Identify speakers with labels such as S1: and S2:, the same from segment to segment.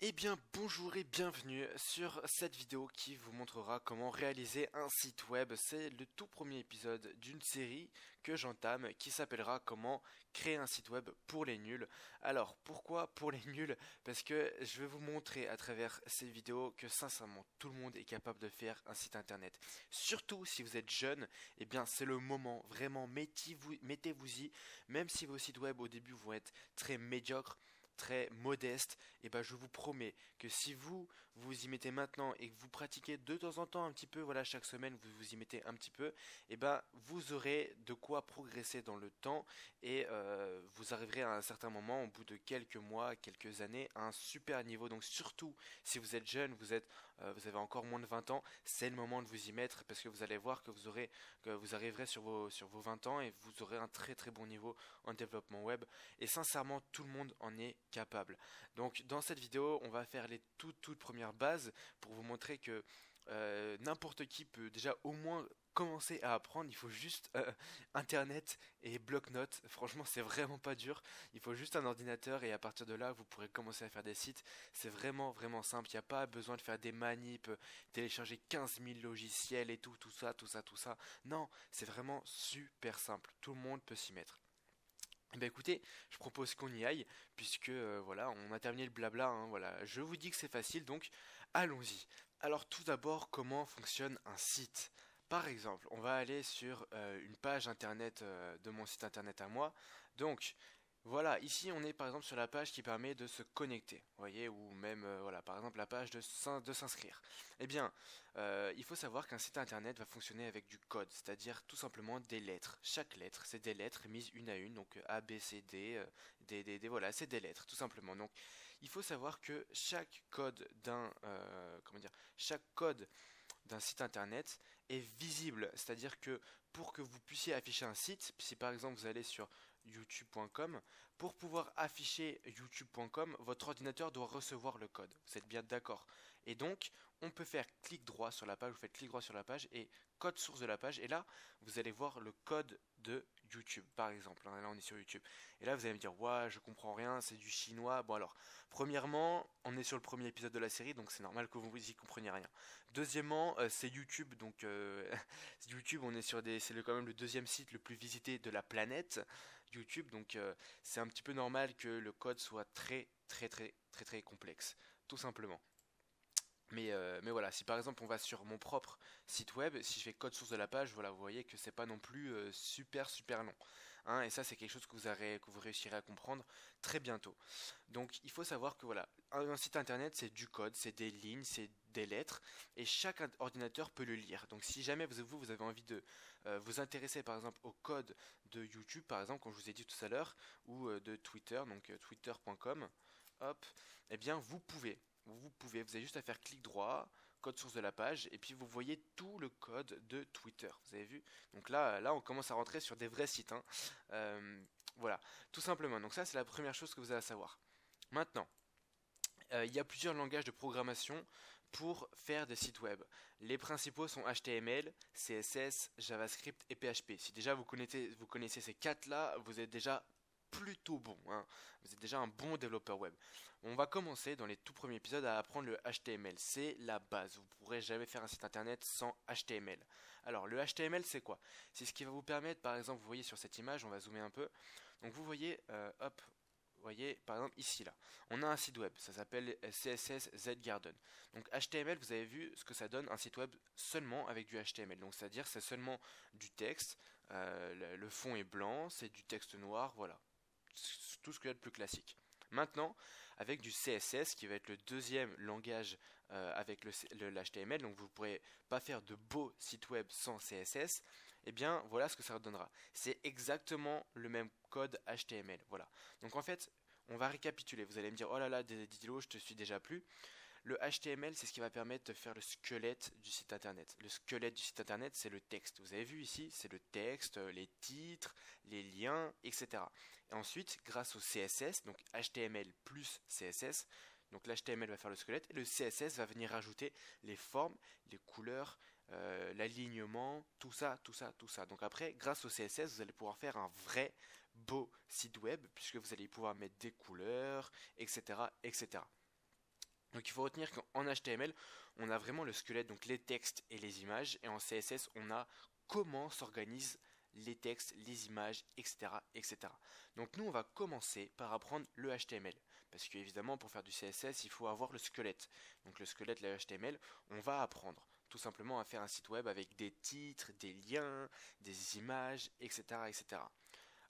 S1: Eh bien bonjour et bienvenue sur cette vidéo qui vous montrera comment réaliser un site web. C'est le tout premier épisode d'une série que j'entame qui s'appellera comment créer un site web pour les nuls. Alors pourquoi pour les nuls? Parce que je vais vous montrer à travers ces vidéos que sincèrement tout le monde est capable de faire un site internet. Surtout si vous êtes jeune, eh bien c'est le moment, vraiment mettez-vous-y, même si vos sites web au début vont être très médiocres, très modeste, et ben je vous promets que si vous y mettez maintenant et que vous pratiquez de temps en temps un petit peu, voilà, chaque semaine vous vous y mettez un petit peu, et ben vous aurez de quoi progresser dans le temps et vous arriverez à un certain moment, au bout de quelques mois, quelques années, à un super niveau. Donc surtout si vous êtes jeune, vous avez encore moins de 20 ans, c'est le moment de vous y mettre parce que vous allez voir que vous arriverez sur vos 20 ans et vous aurez un très très bon niveau en développement web. Et sincèrement, tout le monde en est capable. Donc dans cette vidéo, on va faire les toutes premières bases pour vous montrer que n'importe qui peut déjà au moins commencer à apprendre. Il faut juste internet et bloc-notes. Franchement, c'est vraiment pas dur. Il faut juste un ordinateur et à partir de là, vous pourrez commencer à faire des sites. C'est vraiment simple. Il n'y a pas besoin de faire des manips, télécharger 15 000 logiciels et tout ça. Non, c'est vraiment super simple. Tout le monde peut s'y mettre. Eh ben écoutez, je propose qu'on y aille, puisque voilà, on a terminé le blabla, hein, voilà. Je vous dis que c'est facile, donc allons-y. Alors tout d'abord, comment fonctionne un site? Par exemple, on va aller sur une page internet de mon site internet à moi. Donc voilà, ici on est par exemple sur la page qui permet de se connecter, vous voyez, ou même voilà, par exemple la page de s'inscrire. Eh bien, il faut savoir qu'un site internet va fonctionner avec du code, c'est-à-dire tout simplement des lettres. Chaque lettre, c'est des lettres mises une à une, donc A, B, C, D, voilà, c'est des lettres, tout simplement. Donc, il faut savoir que chaque code chaque code d'un site internet est visible, c'est-à-dire que pour que vous puissiez afficher un site, si par exemple vous allez sur youtube.com, pour pouvoir afficher youtube.com, votre ordinateur doit recevoir le code. Vous êtes bien d'accord? Et donc, on peut faire clic droit sur la page, vous faites clic droit sur la page et code source de la page, et là, vous allez voir le code de YouTube, par exemple. Là, on est sur YouTube. Et là, vous allez me dire, ouais, je comprends rien, c'est du chinois. Bon, alors, premièrement, on est sur le premier épisode de la série, donc c'est normal que vous y compreniez rien. Deuxièmement, c'est YouTube, donc YouTube, on est sur quand même le deuxième site le plus visité de la planète, YouTube, donc c'est un petit peu normal que le code soit très complexe, tout simplement. Mais voilà, si par exemple on va sur mon propre site web, si je fais code source de la page, voilà, vous voyez que c'est pas non plus super long. Hein, et ça, c'est quelque chose que vous réussirez à comprendre très bientôt. Donc il faut savoir que voilà, un site internet c'est du code, c'est des lignes, c'est des lettres, et chaque ordinateur peut le lire. Donc si jamais vous avez envie de vous intéresser par exemple au code de YouTube, par exemple, comme je vous ai dit tout à l'heure, ou de Twitter, donc twitter.com, hop, eh bien vous avez juste à faire clic droit, code source de la page, et puis vous voyez tout le code de Twitter. Vous avez vu? Donc là, on commence à rentrer sur des vrais sites, hein. Voilà, tout simplement. Donc ça, c'est la première chose que vous avez à savoir. Maintenant, il y a plusieurs langages de programmation pour faire des sites web. Les principaux sont HTML, CSS, JavaScript et PHP. Si déjà vous connaissez ces quatre-là, vous êtes déjà plutôt bon, hein. Vous êtes déjà un bon développeur web. On va commencer dans les tout premiers épisodes à apprendre le HTML. C'est la base. Vous ne pourrez jamais faire un site internet sans HTML. Alors le HTML c'est quoi? C'est ce qui va vous permettre, par exemple, vous voyez sur cette image, on va zoomer un peu. Donc vous voyez, hop, vous voyez, par exemple ici là, on a un site web, ça s'appelle CSS ZGarden. Donc HTML, vous avez vu ce que ça donne un site web seulement avec du HTML. Donc c'est-à-dire c'est seulement du texte, le fond est blanc, c'est du texte noir, voilà, tout ce qu'il y a de plus classique. Maintenant, avec du CSS, qui va être le deuxième langage avec l'HTML, donc vous ne pourrez pas faire de beaux sites web sans CSS, et bien voilà ce que ça donnera. C'est exactement le même code HTML. Voilà. Donc en fait, on va récapituler. Vous allez me dire, oh là là, Didilo, je te suis déjà plus. Le HTML, c'est ce qui va permettre de faire le squelette du site internet. Le squelette du site internet, c'est le texte. Vous avez vu ici, c'est le texte, les titres, les liens, etc. Et ensuite, grâce au CSS, donc HTML plus CSS, donc l'HTML va faire le squelette et le CSS va venir rajouter les formes, les couleurs, l'alignement, tout ça. Donc après, grâce au CSS, vous allez pouvoir faire un vrai beau site web puisque vous allez pouvoir mettre des couleurs, etc., etc. Donc il faut retenir qu'en HTML, on a vraiment le squelette, donc les textes et les images, et en CSS, on a comment s'organisent les textes, les images, etc., etc. Donc nous, on va commencer par apprendre le HTML, parce qu'évidemment, pour faire du CSS, il faut avoir le squelette. Donc le squelette, le HTML, on va apprendre tout simplement à faire un site web avec des titres, des liens, des images, etc., etc.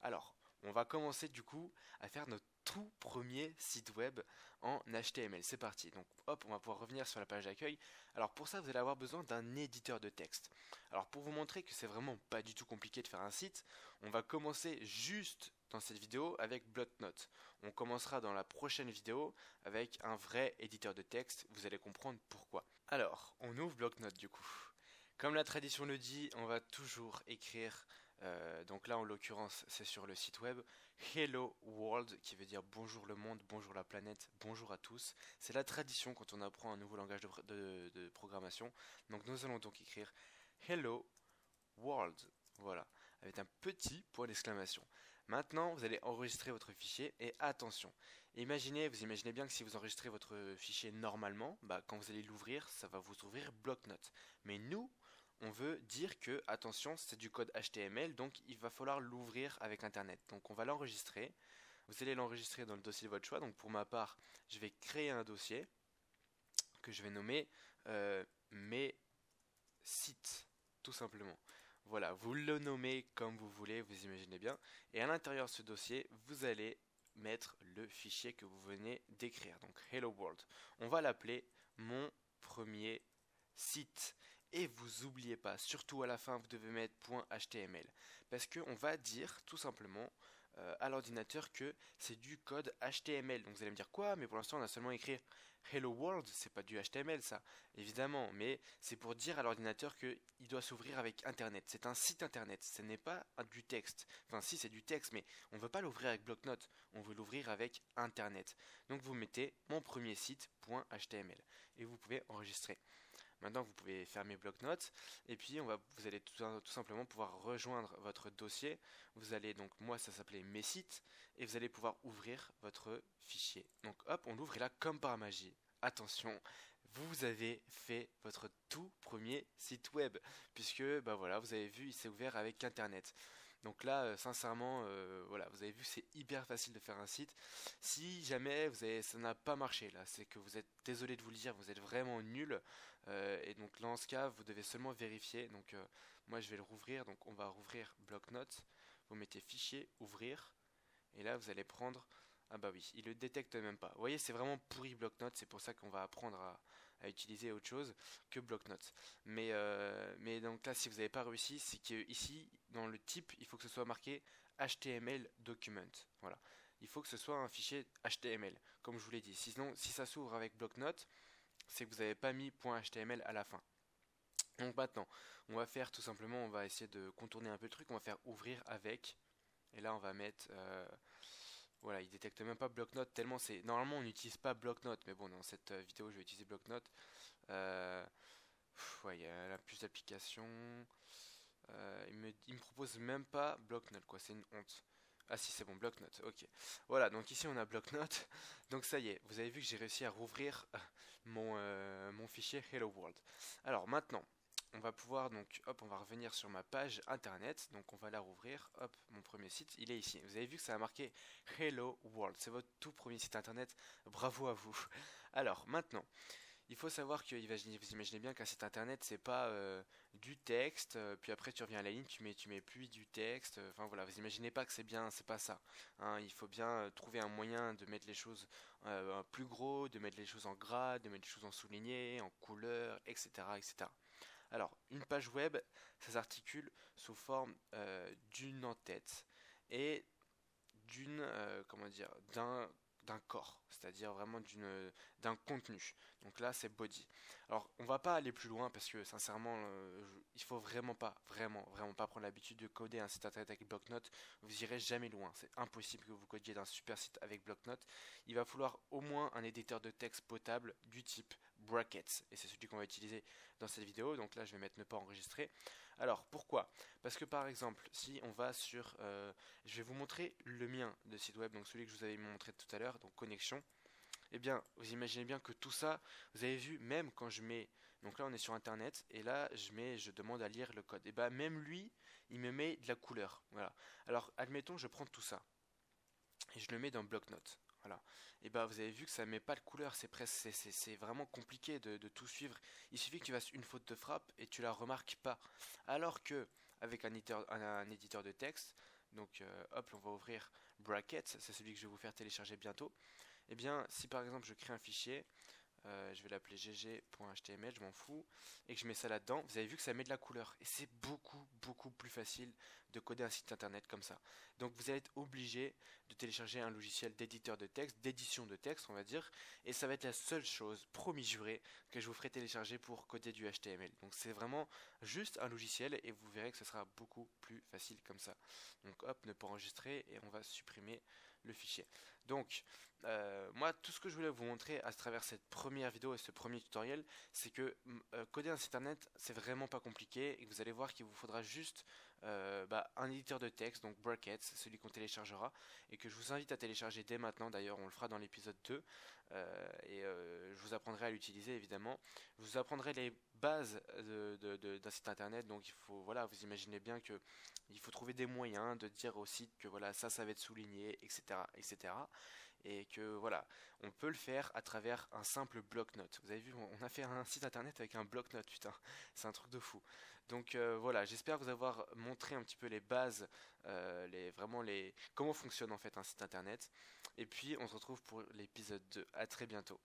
S1: Alors, on va commencer du coup à faire notre tout premier site web en HTML. C'est parti. Donc, hop, on va pouvoir revenir sur la page d'accueil. Alors, pour ça, vous allez avoir besoin d'un éditeur de texte. Alors, pour vous montrer que c'est vraiment pas du tout compliqué de faire un site, on va commencer juste dans cette vidéo avec Blocknote. On commencera dans la prochaine vidéo avec un vrai éditeur de texte. Vous allez comprendre pourquoi. Alors, on ouvre Blocknote du coup. Comme la tradition le dit, on va toujours écrire, donc là en l'occurrence c'est sur le site web, Hello World, qui veut dire bonjour le monde, bonjour la planète, bonjour à tous. C'est la tradition quand on apprend un nouveau langage de programmation. Donc nous allons donc écrire Hello World, voilà, avec un petit point d'exclamation. Maintenant, vous allez enregistrer votre fichier et attention, vous imaginez bien que si vous enregistrez votre fichier normalement, quand vous allez l'ouvrir, ça va vous ouvrir bloc-notes. Mais nous, on veut dire que, attention, c'est du code HTML, donc il va falloir l'ouvrir avec Internet. Donc on va l'enregistrer, vous allez l'enregistrer dans le dossier de votre choix. Donc pour ma part, je vais créer un dossier que je vais nommer mes sites, tout simplement. Voilà, vous le nommez comme vous voulez, vous imaginez bien. Et à l'intérieur de ce dossier, vous allez mettre le fichier que vous venez d'écrire. Donc Hello World. On va l'appeler mon premier site. Et vous oubliez pas, surtout à la fin, vous devez mettre .html. Parce qu'on va dire tout simplement à l'ordinateur que c'est du code HTML. Donc vous allez me dire quoi? Mais pour l'instant, on a seulement écrit Hello World, c'est pas du HTML ça, évidemment, mais c'est pour dire à l'ordinateur qu'il doit s'ouvrir avec Internet. C'est un site Internet, ce n'est pas du texte. Enfin si, c'est du texte, mais on ne veut pas l'ouvrir avec bloc-notes, on veut l'ouvrir avec Internet. Donc vous mettez mon premier site.html et vous pouvez enregistrer. Maintenant, vous pouvez fermer bloc-notes et puis vous allez tout simplement pouvoir rejoindre votre dossier. Vous allez donc, moi ça s'appelait mes sites, et vous allez pouvoir ouvrir votre fichier. Donc hop, on l'ouvre et là, comme par magie, attention, vous avez fait votre tout premier site web, puisque voilà, vous avez vu, il s'est ouvert avec Internet. Donc là, sincèrement, voilà, vous avez vu, c'est hyper facile de faire un site. Si jamais ça n'a pas marché, là, c'est que vous êtes, désolé de vous le dire, vous êtes vraiment nul. Et donc dans ce cas, vous devez seulement vérifier. Donc moi, je vais le rouvrir. Donc on va rouvrir bloc-notes. Vous mettez fichier, ouvrir. Et là, vous allez prendre. Ah bah oui, il le détecte même pas. Vous voyez, c'est vraiment pourri bloc-notes. C'est pour ça qu'on va apprendre à utiliser autre chose que bloc-notes. Mais donc là, si vous n'avez pas réussi, c'est que ici, dans le type, il faut que ce soit marqué HTML document. Voilà. Il faut que ce soit un fichier HTML, comme je vous l'ai dit. Sinon, si ça s'ouvre avec bloc-notes, c'est que vous n'avez pas mis .html à la fin. Donc maintenant, on va faire tout simplement, on va essayer de contourner un peu le truc, on va faire ouvrir avec, et là on va mettre, voilà, il détecte même pas bloc-notes tellement c'est, normalement on n'utilise pas bloc-notes, mais bon, dans cette vidéo je vais utiliser bloc-notes. Ouais, il y a plus d'applications, il me propose même pas bloc-notes, quoi, c'est une honte. Ah si, c'est bon, bloc-notes, ok. Voilà, donc ici on a bloc-notes. Donc ça y est, vous avez vu que j'ai réussi à rouvrir mon fichier Hello World. Alors maintenant, on va pouvoir donc, hop, on va revenir sur ma page internet. Donc on va la rouvrir, hop, mon premier site, il est ici. Vous avez vu que ça a marqué Hello World. C'est votre tout premier site internet, bravo à vous. Alors maintenant, il faut savoir que vous imaginez bien qu'un site internet c'est pas du texte, puis après tu reviens à la ligne, tu mets plus du texte, enfin voilà, vous imaginez pas que c'est bien, c'est pas ça. Hein, il faut bien trouver un moyen de mettre les choses plus gros, de mettre les choses en gras, de mettre les choses en souligné, en couleur, etc. etc. Alors, une page web, ça s'articule sous forme d'une en-tête et comment dire, d'un corps, c'est-à-dire vraiment d'un contenu. Donc là, c'est body. Alors, on va pas aller plus loin parce que sincèrement, il faut vraiment pas prendre l'habitude de coder un site internet avec bloc-notes. Vous irez jamais loin. C'est impossible que vous codiez d'un super site avec bloc-notes. Il va falloir au moins un éditeur de texte potable du type Brackets, et c'est celui qu'on va utiliser dans cette vidéo. Donc là, je vais mettre ne pas enregistrer. Alors, pourquoi? Parce que par exemple, si on va sur je vais vous montrer le mien de site web, donc celui que je vous avais montré tout à l'heure, donc connexion. Eh bien, vous imaginez bien que tout ça, vous avez vu, même quand je mets, donc là on est sur internet, et là je demande à lire le code. Et bah même lui, il me met de la couleur. Voilà. Alors admettons, je prends tout ça et je le mets dans bloc-notes. Voilà. Et bah vous avez vu que ça ne met pas de couleur, c'est presque, c'est vraiment compliqué de tout suivre. Il suffit que tu fasses une faute de frappe et tu la remarques pas. Alors que avec un éditeur de texte, donc hop, on va ouvrir Brackets, c'est celui que je vais vous faire télécharger bientôt. Eh bien, si par exemple je crée un fichier, je vais l'appeler gg.html, je m'en fous, et que je mets ça là-dedans, vous avez vu que ça met de la couleur. Et c'est beaucoup plus facile de coder un site internet comme ça. Donc vous allez être obligé de télécharger un logiciel d'éditeur de texte, d'édition de texte on va dire, et ça va être la seule chose, promis juré, que je vous ferai télécharger pour coder du HTML. Donc c'est vraiment juste un logiciel et vous verrez que ce sera beaucoup plus facile comme ça. Donc hop, ne pas enregistrer et on va supprimer le fichier. Donc moi, tout ce que je voulais vous montrer à travers cette première vidéo et ce premier tutoriel, c'est que coder un site internet, c'est vraiment pas compliqué et que vous allez voir qu'il vous faudra juste un éditeur de texte, donc Brackets, celui qu'on téléchargera et que je vous invite à télécharger dès maintenant. D'ailleurs, on le fera dans l'épisode 2 je vous apprendrai à l'utiliser évidemment. Je vous apprendrai les bases d'un site internet, donc il faut, voilà, vous imaginez bien que il faut trouver des moyens de dire au site que voilà, ça va être souligné, etc., etc. Et que voilà, on peut le faire à travers un simple bloc-notes. Vous avez vu, on a fait un site internet avec un bloc-notes, putain, c'est un truc de fou. Donc voilà, j'espère vous avoir montré un petit peu les bases, comment fonctionne en fait un site internet. Et puis on se retrouve pour l'épisode 2. À très bientôt.